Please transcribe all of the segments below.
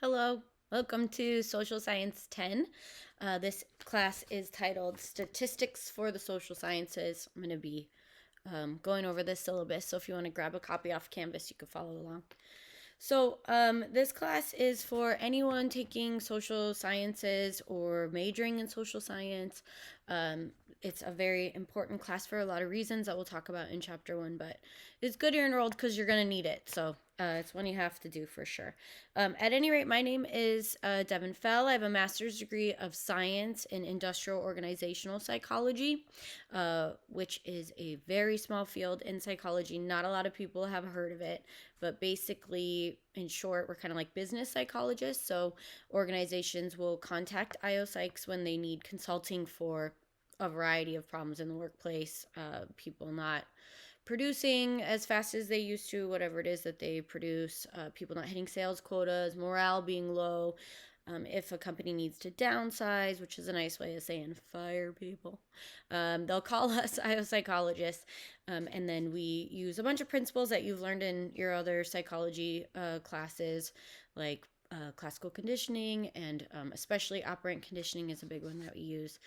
Hello, welcome to Social Science 10. This class is titled Statistics for the Social Sciences. I'm going to be going over this syllabus, so if you want to grab a copy off Canvas, you can follow along. So this class is for anyone taking social sciences or majoring in social science. It's a very important class for a lot of reasons that we'll talk about in chapter 1, but it's good you're enrolled because you're going to need it. So it's one you have to do for sure. At any rate, my name is Devin Fell. I have a master's degree of science in industrial organizational psychology, which is a very small field in psychology. Not a lot of people have heard of it, but basically, in short, we're kind of like business psychologists. So organizations will contact IO Psychs when they need consulting for a variety of problems in the workplace, people not producing as fast as they used to, whatever it is that they produce, people not hitting sales quotas, morale being low, if a company needs to downsize, which is a nice way of saying fire people, they'll call us IO psychologists, and then we use a bunch of principles that you've learned in your other psychology classes, like classical conditioning, and especially operant conditioning is a big one that we use.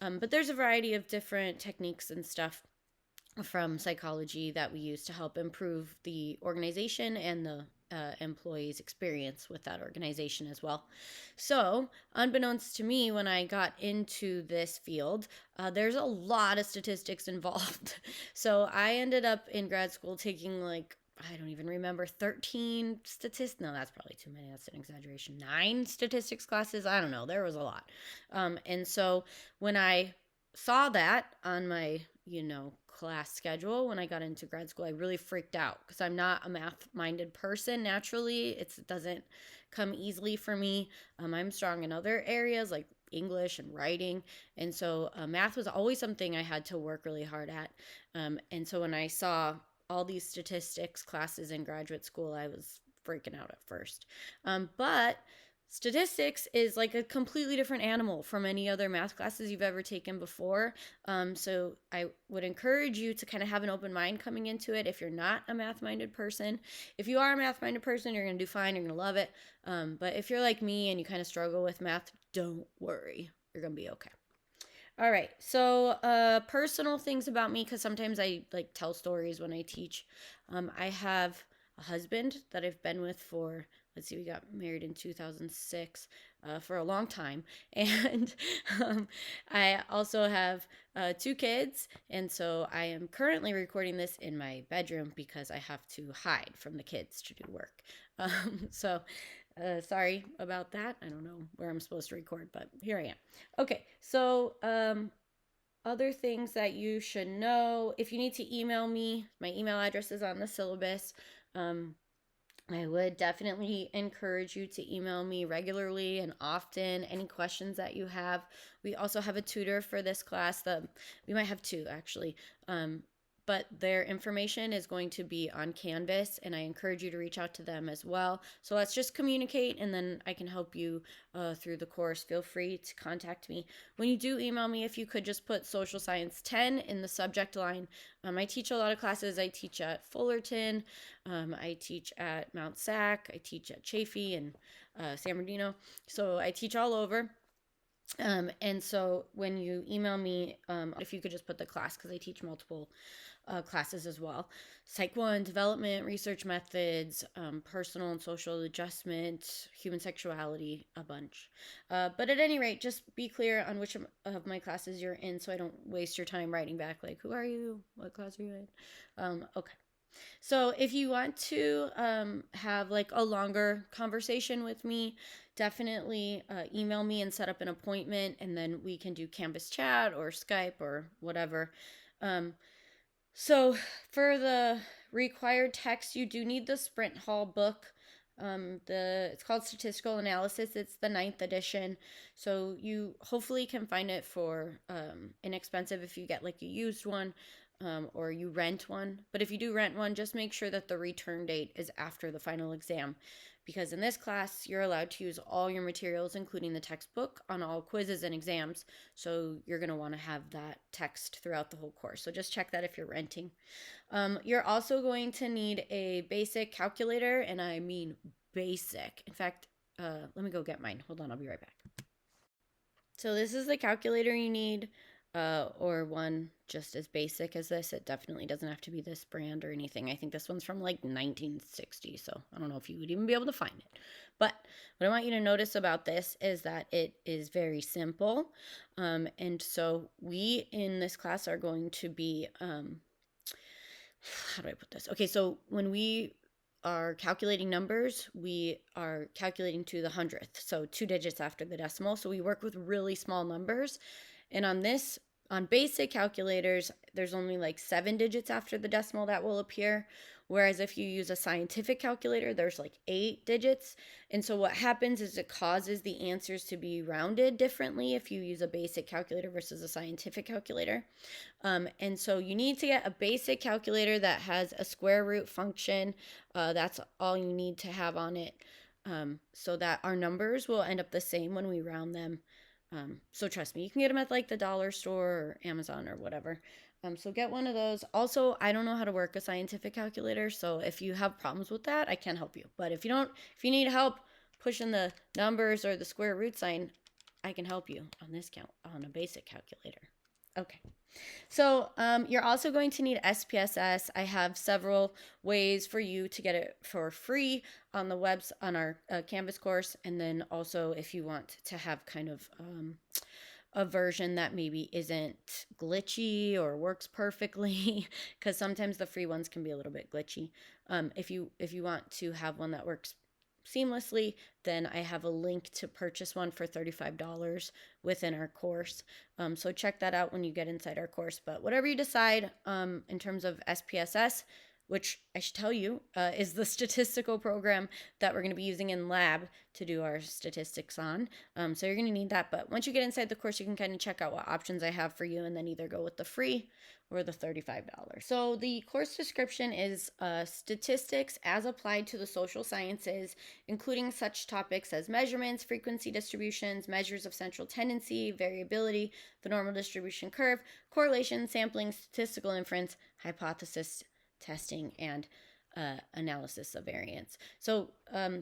But there's a variety of different techniques and stuff from psychology that we use to help improve the organization and the employees' experience with that organization as well. So, unbeknownst to me, when I got into this field, there's a lot of statistics involved. So, I ended up in grad school taking I don't even remember, 13 statistics. No, that's probably too many. That's an exaggeration. 9 statistics classes. I don't know. There was a lot. And so when I saw that on my, class schedule when I got into grad school, I really freaked out because I'm not a math-minded person naturally. It doesn't come easily for me. I'm strong in other areas like English and writing, and so math was always something I had to work really hard at. And so when I saw all these statistics classes in graduate school, I was freaking out at first. But statistics is like a completely different animal from any other math classes you've ever taken before. So I would encourage you to kind of have an open mind coming into it if you're not a math-minded person. If you are a math-minded person, you're going to do fine. You're going to love it. But if you're like me and you kind of struggle with math, don't worry. You're going to be okay. All right, so personal things about me, because sometimes I tell stories when I teach. I have a husband that I've been with for, we got married in 2006, for a long time. And I also have 2 kids, and so I am currently recording this in my bedroom because I have to hide from the kids to do work. So sorry about that. I don't know where I'm supposed to record, but here I am. Okay, so other things that you should know. If you need to email me, my email address is on the syllabus. I would definitely encourage you to email me regularly and often, any questions that you have. We also have a tutor for this class. We might have 2 actually. But their information is going to be on Canvas, and I encourage you to reach out to them as well. So let's just communicate, and then I can help you through the course. Feel free to contact me. When you do email me, if you could just put Social Science 10 in the subject line. I teach a lot of classes. I teach at Fullerton. I teach at Mount Sac. I teach at Chaffey and San Bernardino. So I teach all over. And so when you email me, if you could just put the class, because I teach multiple classes as well. Psych 1, development, research methods, personal and social adjustment, human sexuality, a bunch. But at any rate, just be clear on which of my classes you're in so I don't waste your time writing back like, who are you? What class are you in? Okay. So if you want to have a longer conversation with me, definitely email me and set up an appointment, and then we can do Canvas chat or Skype or whatever. So for the required text, you do need the Sprint Hall book. It's called Statistical Analysis. It's the 9th edition. So you hopefully can find it for inexpensive if you get a used one. Or you rent one. But if you do rent one, just make sure that the return date is after the final exam, because in this class, you're allowed to use all your materials, including the textbook, on all quizzes and exams. So you're going to want to have that text throughout the whole course. So just check that if you're renting. You're also going to need a basic calculator, and I mean basic. In fact, let me go get mine. Hold on, I'll be right back. So this is the calculator you need, or one just as basic as this. It definitely doesn't have to be this brand or anything. I think this one's from like 1960, so I don't know if you would even be able to find it. But what I want you to notice about this is that it is very simple. And so we in this class are going to be, how do I put this? Okay, so when we are calculating numbers, we are calculating to the hundredth, so 2 digits after the decimal. So we work with really small numbers. And on basic calculators, there's only like 7 digits after the decimal that will appear. Whereas if you use a scientific calculator, there's like 8 digits. And so what happens is it causes the answers to be rounded differently if you use a basic calculator versus a scientific calculator. And so you need to get a basic calculator that has a square root function. That's all you need to have on it, so that our numbers will end up the same when we round them. So trust me, you can get them at like the dollar store or Amazon or whatever. So get one of those. Also, I don't know how to work a scientific calculator, so if you have problems with that, I can help you. But if you need help pushing the numbers or the square root sign, I can help you on a basic calculator. Okay. So you're also going to need SPSS. I have several ways for you to get it for free on the webs on our Canvas course, and then also if you want to have kind of a version that maybe isn't glitchy or works perfectly, because sometimes the free ones can be a little bit glitchy. If you want to have one that works seamlessly, then I have a link to purchase one for $35 within our course. So check that out when you get inside our course. But whatever you decide in terms of SPSS, which I should tell you is the statistical program that we're going to be using in lab to do our statistics on. So you're going to need that. But once you get inside the course, you can kind of check out what options I have for you and then either go with the free or the $35. So the course description is statistics as applied to the social sciences, including such topics as measurements, frequency distributions, measures of central tendency, variability, the normal distribution curve, correlation, sampling, statistical inference, hypothesis testing, and analysis of variance. So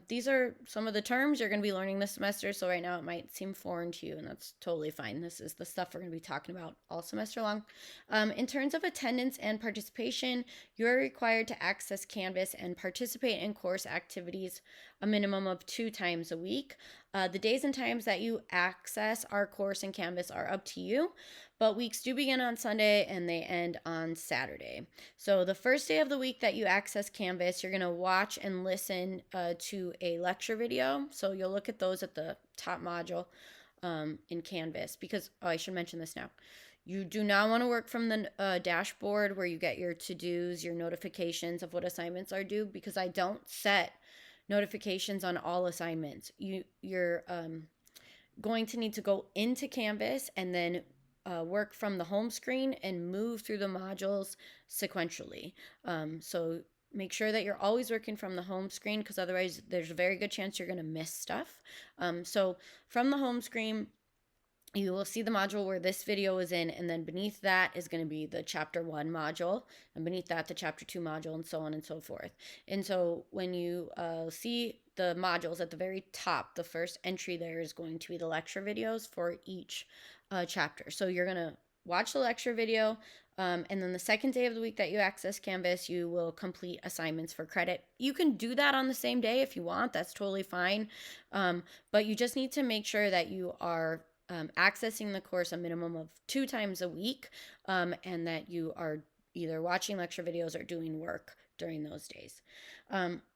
these are some of the terms you're going to be learning this semester. So right now it might seem foreign to you, and that's totally fine. This is the stuff we're going to be talking about all semester long. In terms of attendance and participation, you're required to access Canvas and participate in course activities a minimum of 2 times a week. The days and times that you access our course in Canvas are up to you, but weeks do begin on Sunday and they end on Saturday. So the first day of the week that you access Canvas, you're going to watch and listen to a lecture video. So you'll look at those at the top module in Canvas, because, I should mention this now. You do not want to work from the dashboard where you get your to-dos, your notifications of what assignments are due, because I don't set notifications on all assignments. You're going to need to go into Canvas and then work from the home screen and move through the modules sequentially. So make sure that you're always working from the home screen, because otherwise there's a very good chance you're going to miss stuff. So from the home screen, you will see the module where this video is in, and then beneath that is going to be the chapter 1 module, and beneath that the chapter 2 module, and so on and so forth. And so when you see the modules at the very top, the first entry there is going to be the lecture videos for each chapter. So you're going to watch the lecture video, and then the second day of the week that you access Canvas, you will complete assignments for credit. You can do that on the same day if you want. That's totally fine. But you just need to make sure that you are accessing the course a minimum of 2 times a week, and that you are either watching lecture videos or doing work during those days.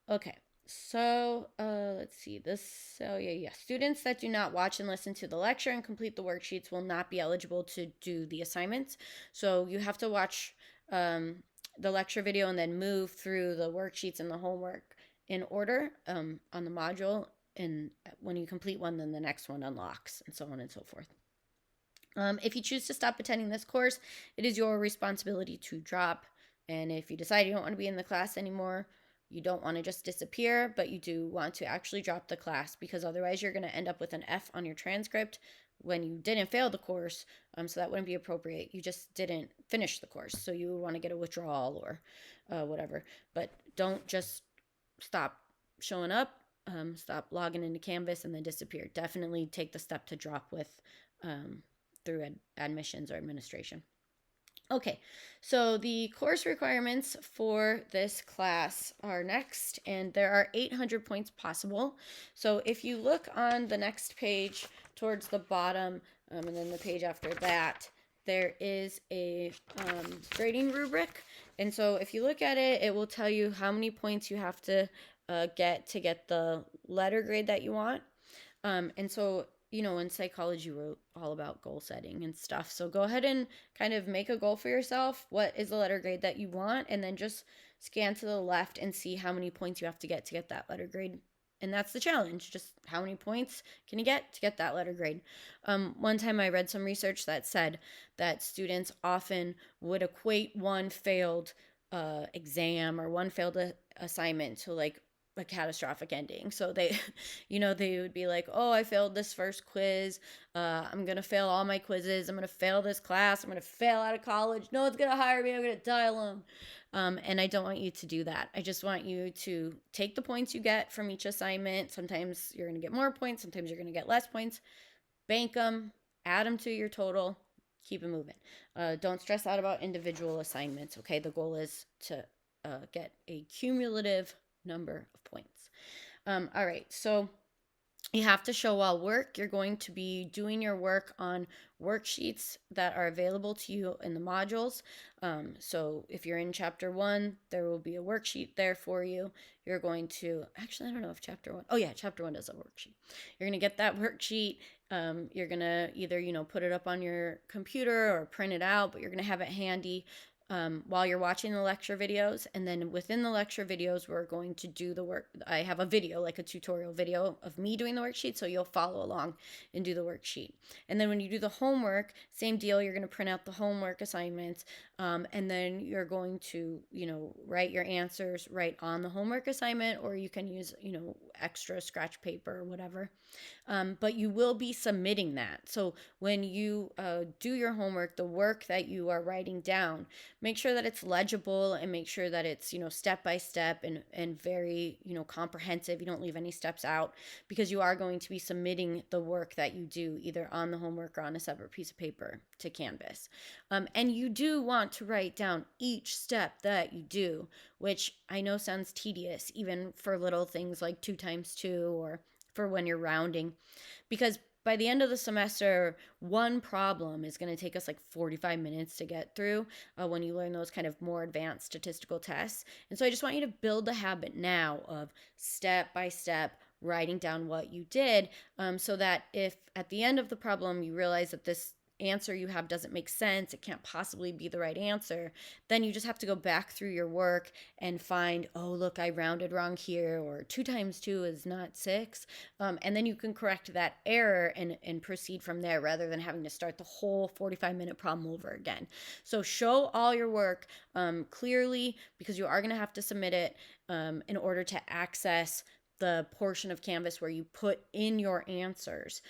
Okay. So let's see this. So yeah. Students that do not watch and listen to the lecture and complete the worksheets will not be eligible to do the assignments. So you have to watch the lecture video and then move through the worksheets and the homework in order on the module. And when you complete one, then the next one unlocks, and so on and so forth. If you choose to stop attending this course, it is your responsibility to drop. And if you decide you don't want to be in the class anymore, you don't want to just disappear, but you do want to actually drop the class, because otherwise you're going to end up with an F on your transcript when you didn't fail the course. So that wouldn't be appropriate. You just didn't finish the course. So you would want to get a withdrawal or whatever. But don't just stop showing up. stop logging into Canvas and then disappear. Definitely take the step to drop with through admissions or administration. Okay, so the course requirements for this class are next, and there are 800 points possible. So if you look on the next page towards the bottom, and then the page after that, there is a grading rubric. And so if you look at it, it will tell you how many points you have to get the letter grade that you want. And so, in psychology, we wrote all about goal setting and stuff. So go ahead and kind of make a goal for yourself. What is the letter grade that you want? And then just scan to the left and see how many points you have to get that letter grade. And that's the challenge. Just how many points can you get to get that letter grade? One time I read some research that said that students often would equate one failed exam or one failed assignment to like a catastrophic ending. So they, they would be like, oh, I failed this first quiz. I'm going to fail all my quizzes. I'm going to fail this class. I'm going to fail out of college. No one's going to hire me. I'm going to die alone. And I don't want you to do that. I just want you to take the points you get from each assignment. Sometimes you're going to get more points. Sometimes you're going to get less points. Bank them, add them to your total, keep it moving. Don't stress out about individual assignments. Okay. The goal is to get a cumulative number of points. All right, so you have to show all work. You're going to be doing your work on worksheets that are available to you in the modules. So if you're in chapter 1, there will be a worksheet there for you. You're going to, actually, I don't know if chapter 1, oh yeah, chapter 1 does a worksheet. You're going to get that worksheet. You're going to either, put it up on your computer or print it out, but you're going to have it handy while you're watching the lecture videos. And then within the lecture videos, we're going to do the work. I have a video, like a tutorial video of me doing the worksheet, so you'll follow along and do the worksheet. And then when you do the homework, same deal, you're going to print out the homework assignments, and then you're going to, write your answers right on the homework assignment, or you can use, extra scratch paper or whatever. But you will be submitting that. So when you do your homework, the work that you are writing down, make sure that it's legible and make sure that it's, step by step and very, comprehensive. You don't leave any steps out, because you are going to be submitting the work that you do either on the homework or on a separate piece of paper to Canvas. And you do want to write down each step that you do, which I know sounds tedious, even for little things like 2 times 2 or for when you're rounding, because by the end of the semester, one problem is going to take us like 45 minutes to get through when you learn those kind of more advanced statistical tests. And so I just want you to build the habit now of step by step writing down what you did, so that if at the end of the problem you realize that this answer you have doesn't make sense, it can't possibly be the right answer, then you just have to go back through your work and find, oh, look, I rounded wrong here, or 2 times 2 is not 6. And then you can correct that error and proceed from there, rather than having to start the whole 45-minute problem over again. So show all your work clearly, because you are going to have to submit it in order to access the portion of Canvas where you put in your answers,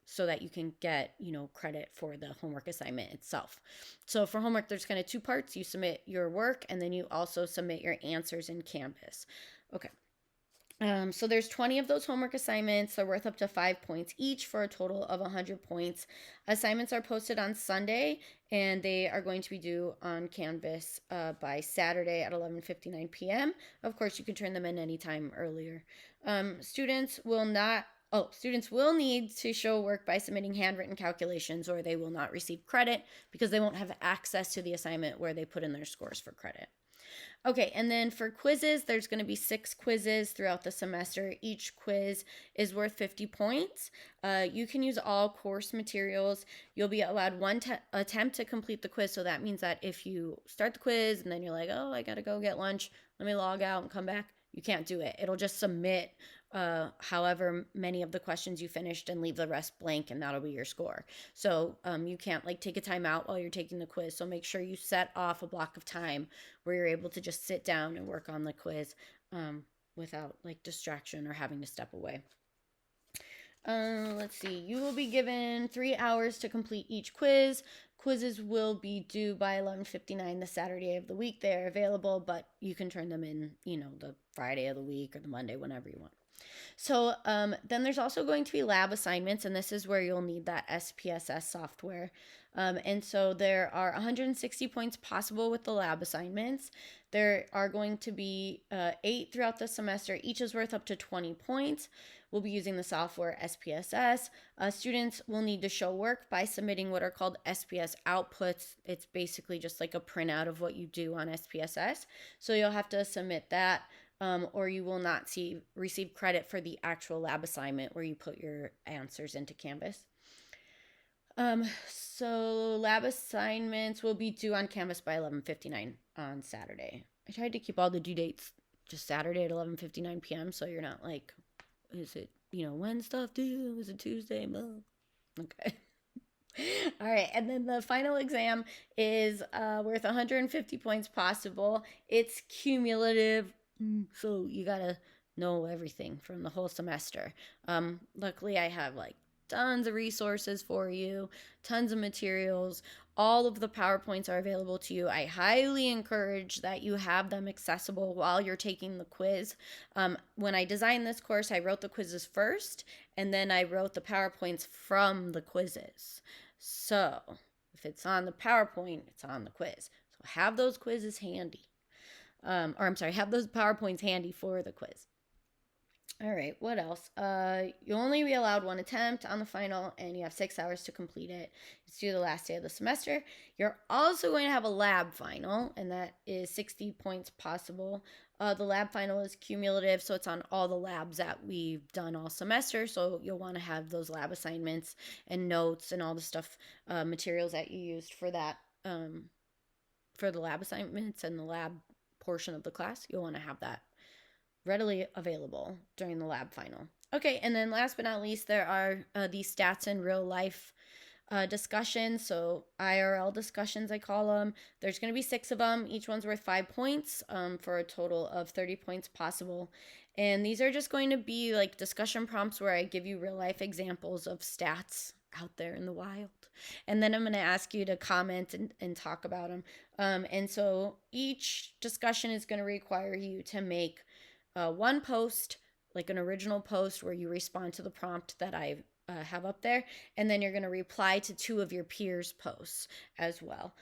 so that you can get, credit for the homework assignment itself. So for homework, there's kind of 2 parts. You submit your work, and then you also submit your answers in Canvas. Okay. So there's 20 of those homework assignments. They're worth up to 5 points each for a total of 100 points. Assignments are posted on Sunday, and they are going to be due on Canvas by Saturday at 11:59 p.m. Of course, you can turn them in anytime earlier. Students will need to show work by submitting handwritten calculations, or they will not receive credit, because they won't have access to the assignment where they put in their scores for credit. Okay, and then for quizzes, there's going to be 6 quizzes throughout the semester. Each quiz is worth 50 points. You can use all course materials. You'll be allowed 1 attempt to complete the quiz. So that means that if you start the quiz and then you're like, oh, I got to go get lunch, let me log out and come back, you can't do it. It'll just submit however many of the questions you finished and leave the rest blank, and that'll be your score. So you can't take a time out while you're taking the quiz. So make sure you set off a block of time where you're able to just sit down and work on the quiz without distraction or having to step away. Let's see. You will be given 3 hours to complete each quiz. Quizzes will be due by 11:59 the Saturday of the week. They're available, but you can turn them in, the Friday of the week or the Monday, whenever you want. So then there's also going to be lab assignments, and this is where you'll need that SPSS software. And so there are 160 points possible with the lab assignments. There are going to be 8 throughout the semester. Each is worth up to 20 points. We'll be using the software SPSS. Students will need to show work by submitting what are called SPS outputs. It's basically just like a printout of what you do on SPSS. So you'll have to submit that. Or you will not receive credit for the actual lab assignment where you put your answers into Canvas. So lab assignments will be due on Canvas by 11:59 on Saturday. I tried to keep all the due dates just Saturday at 11:59 p.m. so you're not like, is it, when stuff due? Is it Tuesday? Okay. All right, and then the final exam is worth 150 points possible. It's cumulative. So you gotta know everything from the whole semester. Luckily, I have like tons of resources for you, tons of materials. All of the PowerPoints are available to you. I highly encourage that you have them accessible while you're taking the quiz. When I designed this course, I wrote the quizzes first, and then I wrote the PowerPoints from the quizzes. So if it's on the PowerPoint, it's on the quiz. So have those quizzes handy. Have those PowerPoints handy for the quiz. All right, what else? You only be allowed one attempt on the final, and you have 6 hours to complete it. It's due the last day of the semester. You're also going to have a lab final, and that is 60 points possible. The lab final is cumulative, so it's on all the labs that we've done all semester, so you'll want to have those lab assignments and notes and all the stuff, materials that you used for that, for the lab assignments and the lab portion of the class. You'll want to have that readily available during the lab final. Okay, and then last but not least, there are these stats in real life discussions, so IRL discussions, I call them. There's going to be 6 of them. Each one's worth 5 points for a total of 30 points possible. And these are just going to be like discussion prompts where I give you real life examples of stats out there in the wild. And then I'm going to ask you to comment and talk about them. And so each discussion is going to require you to make one post, like an original post where you respond to the prompt that I have up there, and then you're going to reply to 2 of your peers' posts as well.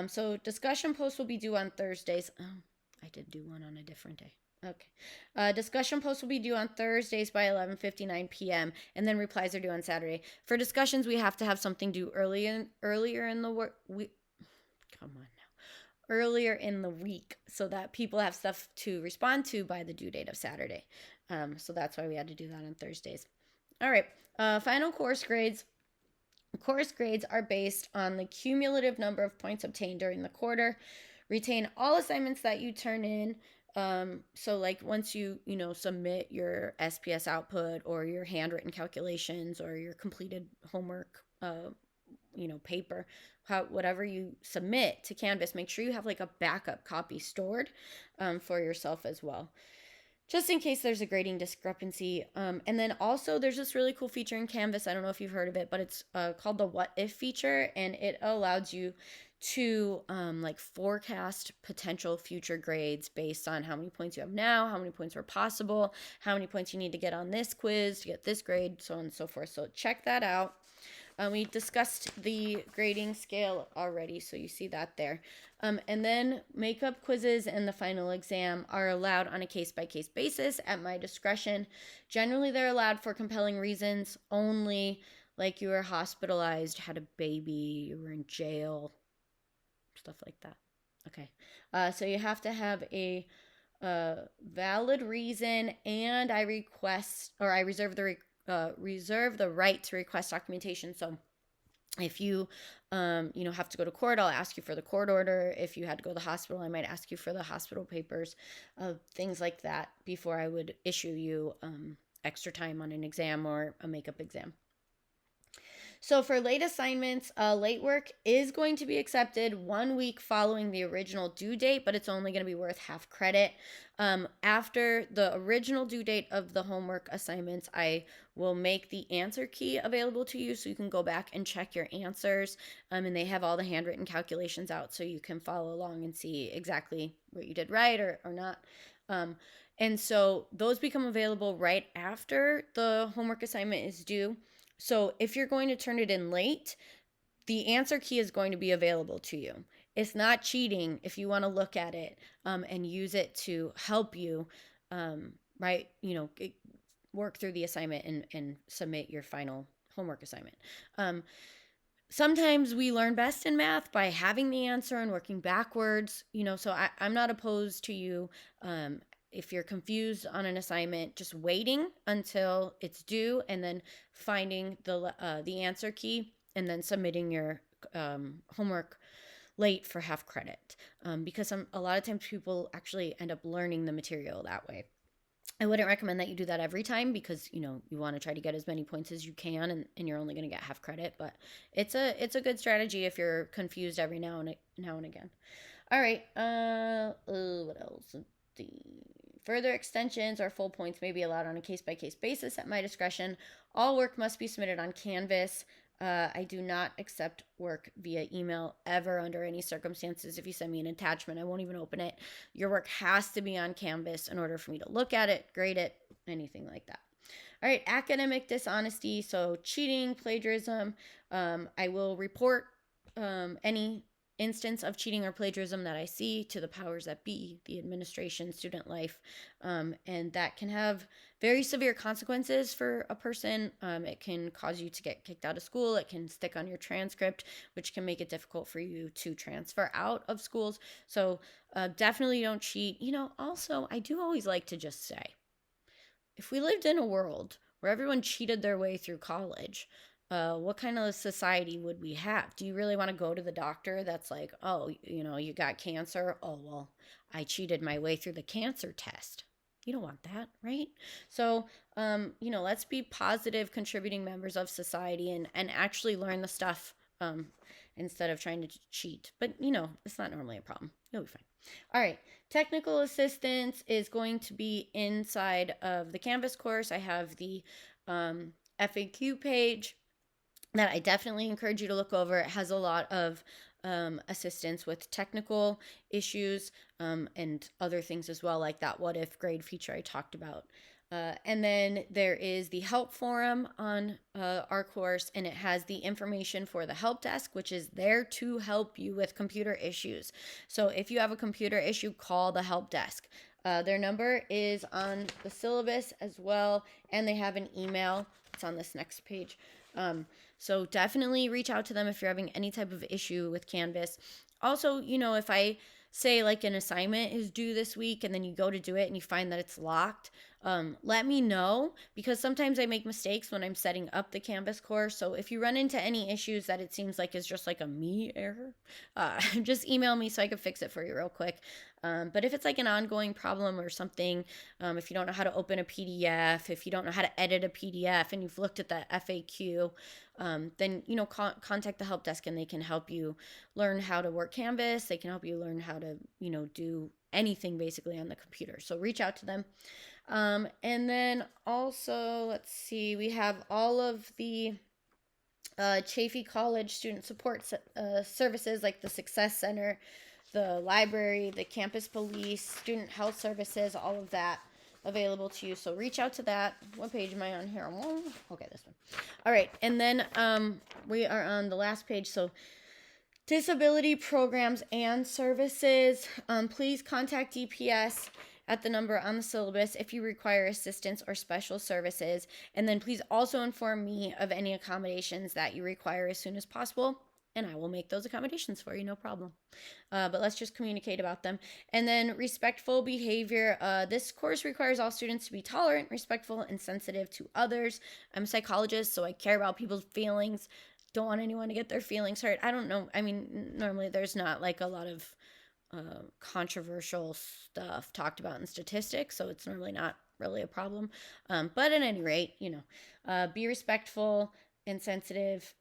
So discussion posts will be due on Thursdays. Oh, I did do one on a different day. Okay. Discussion posts will be due on Thursdays by 11:59 p.m. and then replies are due on Saturday. For discussions, we have to have something due earlier in the earlier in the week so that people have stuff to respond to by the due date of Saturday. So that's why we had to do that on Thursdays. All right. Final course grades. Course grades are based on the cumulative number of points obtained during the quarter. Retain all assignments that you turn in. So like once you submit your SPS output or your handwritten calculations or your completed homework, paper, whatever you submit to Canvas, make sure you have like a backup copy stored for yourself as well, just in case there's a grading discrepancy. And then also there's this really cool feature in Canvas. I don't know if you've heard of it, but it's called the what if feature, and it allows you to forecast potential future grades based on how many points you have now, how many points are possible, how many points you need to get on this quiz to get this grade, so on and so forth. So check that out. We discussed the grading scale already, so you see that there. And then makeup quizzes and the final exam are allowed on a case-by-case basis at my discretion. Generally, they're allowed for compelling reasons only, like you were hospitalized, had a baby, you were in jail, stuff like that. Okay, so you have to have a valid reason, and I reserve the right to request documentation. So if you have to go to court, I'll ask you for the court order. If you had to go to the hospital, I might ask you for the hospital papers, things like that, before I would issue you extra time on an exam or a makeup exam. So for late assignments, late work is going to be accepted 1 week following the original due date, but it's only going to be worth half credit. After the original due date of the homework assignments, I will make the answer key available to you so you can go back and check your answers. And they have all the handwritten calculations out so you can follow along and see exactly what you did right or not. And so those become available right after the homework assignment is due. So if you're going to turn it in late, the answer key is going to be available to you. It's not cheating if you want to look at it and use it to help you, right? Work through the assignment and submit your final homework assignment. Sometimes we learn best in math by having the answer and working backwards, so I'm not opposed to you. If you're confused on an assignment, just waiting until it's due and then finding the answer key and then submitting your homework late for half credit, because a lot of times people actually end up learning the material that way. I wouldn't recommend that you do that every time because you want to try to get as many points as you can, and you're only going to get half credit. But it's a good strategy if you're confused every now and again. All right. What else? The further extensions or full points may be allowed on a case-by-case basis at my discretion. All work must be submitted on Canvas. I do not accept work via email ever under any circumstances. If you send me an attachment, I won't even open it. Your work has to be on Canvas in order for me to look at it, grade it, anything like that. All right, academic dishonesty, so cheating, plagiarism. I will report any instance of cheating or plagiarism that I see to the powers that be, the administration, student life, and that can have very severe consequences for a person. It can cause you to get kicked out of school. It can stick on your transcript, which can make it difficult for you to transfer out of schools. So definitely don't cheat. Also, I do always like to just say, if we lived in a world where everyone cheated their way through college, what kind of society would we have? Do you really want to go to the doctor that's like, oh, you got cancer? Oh, well, I cheated my way through the cancer test. You don't want that, right? So, let's be positive, contributing members of society and actually learn the stuff instead of trying to cheat. But, it's not normally a problem. You'll be fine. All right. Technical assistance is going to be inside of the Canvas course. I have the FAQ page that I definitely encourage you to look over. It has a lot of assistance with technical issues and other things as well, like that what if grade feature I talked about. And then there is the help forum on our course, and it has the information for the help desk, which is there to help you with computer issues. So if you have a computer issue, call the help desk. Their number is on the syllabus as well, and they have an email. It's on this next page. So definitely reach out to them if you're having any type of issue with Canvas. Also, if I say like an assignment is due this week and then you go to do it and you find that it's locked, let me know, because sometimes I make mistakes when I'm setting up the Canvas course. So if you run into any issues that it seems like is just like a me error, just email me so I can fix it for you real quick. But if it's like an ongoing problem or something, if you don't know how to open a PDF, if you don't know how to edit a PDF and you've looked at the FAQ, then, contact the help desk and they can help you learn how to work Canvas. They can help you learn how to, do anything basically on the computer. So reach out to them. And then also, let's see, we have all of the Chaffee College student support services, like the Success Center, the library, the campus police, student health services, all of that available to you. So reach out to that. What page am I on here? Okay, this one. All right. And then we are on the last page. So disability programs and services. Please contact DPS at the number on the syllabus if you require assistance or special services. And then please also inform me of any accommodations that you require as soon as possible, and I will make those accommodations for you, no problem. But let's just communicate about them. And then respectful behavior. This course requires all students to be tolerant, respectful, and sensitive to others. I'm a psychologist, so I care about people's feelings. Don't want anyone to get their feelings hurt. I don't know. I mean, normally there's not like a lot of controversial stuff talked about in statistics, so it's normally not really a problem. But at any rate, be respectful and sensitive.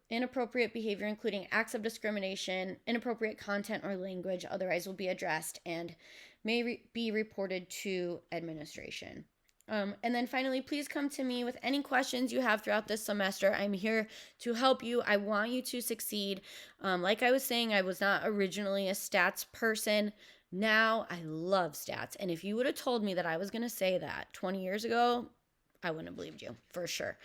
Inappropriate behavior, including acts of discrimination, inappropriate content or language, otherwise will be addressed and may be reported to administration. And then finally, please come to me with any questions you have throughout this semester. I'm here to help you. I want you to succeed. Like I was saying, I was not originally a stats person. Now I love stats. And if you would have told me that I was going to say that 20 years ago, I wouldn't have believed you for sure.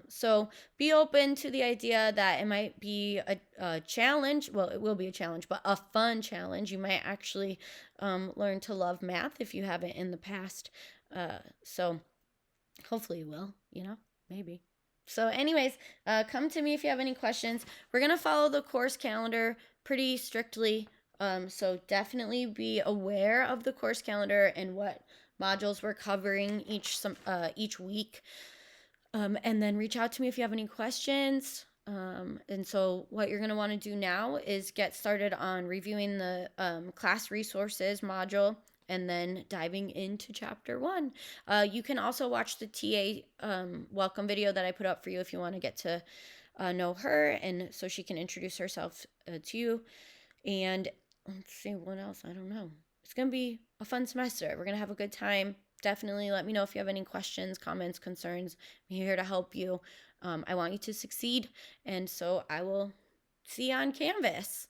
So be open to the idea that it might be a challenge. Well, it will be a challenge, but a fun challenge. You might actually learn to love math if you haven't in the past. So hopefully you will, maybe. So, anyways, come to me if you have any questions. We're going to follow the course calendar pretty strictly. So, definitely be aware of the course calendar and what modules we're covering each week. And then reach out to me if you have any questions. And so, what you're going to want to do now is get started on reviewing the class resources module and then diving into chapter 1. You can also watch the TA welcome video that I put up for you if you want to get to know her, and so she can introduce herself to you. And let's see, what else? I don't know. It's going to be a fun semester. We're going to have a good time. Definitely let me know if you have any questions, comments, concerns. I'm here to help you. I want you to succeed, and so I will see you on Canvas.